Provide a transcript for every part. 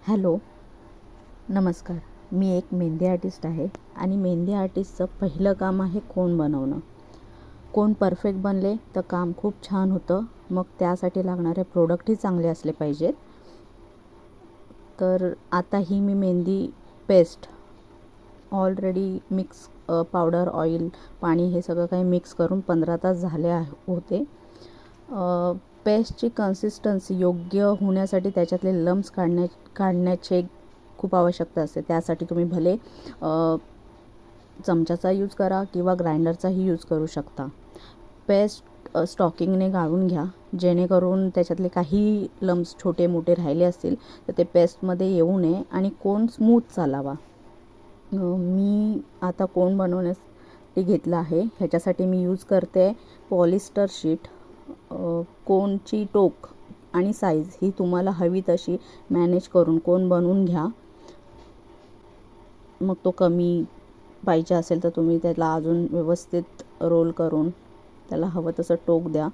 Hello, नमस्कार. मी एक mehndi artist आहे आणि मेहंदी आर्टिस्टचं पहिलं काम आहे कोन बनवणं. कोन परफेक्ट बनले तर काम खूप छान होतं. मग त्यासाठी लागणारे प्रोडक्टही चांगले असले पाहिजेत. तर आता ही मी mehndi paste already mix powder, oil, पाणी हे सगळं काही मिक्स करून 15 तास झाले होते. पेस्टची कन्सिस्टन्सी योग्य होण्यासाठी त्याच्यातले लम्स काढण्याची खूप आवश्यकता असते. त्यासाठी तुम्ही भले चमच्याचा यूज करा किंवा ग्राइंडरचाही यूज करू शकता. पेस्ट स्टॉकिंगने गाळून घ्या, जेणेकरून त्याच्यातले काही लम्स छोटे मोठे राहिले असतील तर ते पेस्टमध्ये येऊ नये आणि कोन स्मूथ चालावा. मी आता कोन बनवण्यासाठी घेतला आहे. ह्याच्यासाठी मी यूज करते पॉलिस्टर शीट. कोनची टोक आणि साईज ही तुम्हाला हवी तशी मॅनेज करून कोन बनवून घ्या. मग तो कमी पाहिजे असेल तर तुम्ही त्याला अजून व्यवस्थित रोल करून त्याला हवं तसं टोक द्या.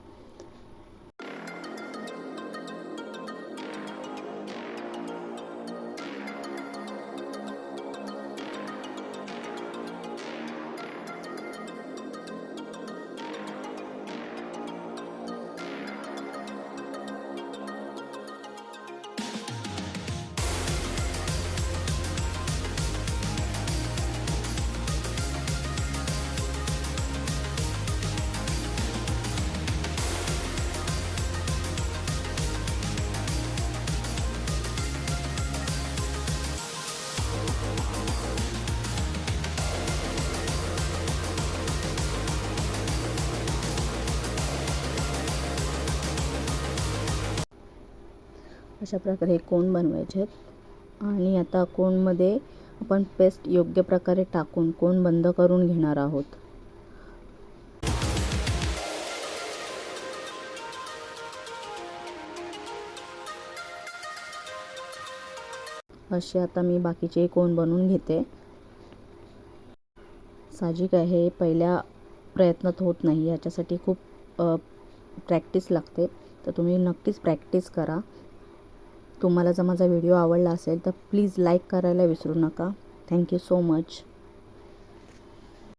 अशा प्रकारे कोन बनवायचे आहेत आणि आता कोनमध्ये आपण पेस्ट योग्य प्रकारे टाकून कोन बंद करून घेणार आहोत. असे आता मी बाकीचे कोन बनवून घेते. साहजिक आहे, पहिल्या प्रयत्नात होत नाही, याच्यासाठी खूप प्रॅक्टिस लागते. तर तुम्ही नक्कीच प्रॅक्टिस करा. तुम्हाला जर माझा व्हिडिओ आवडला असेल तर प्लीज लाईक करायला विसरू नका. Thank you so much.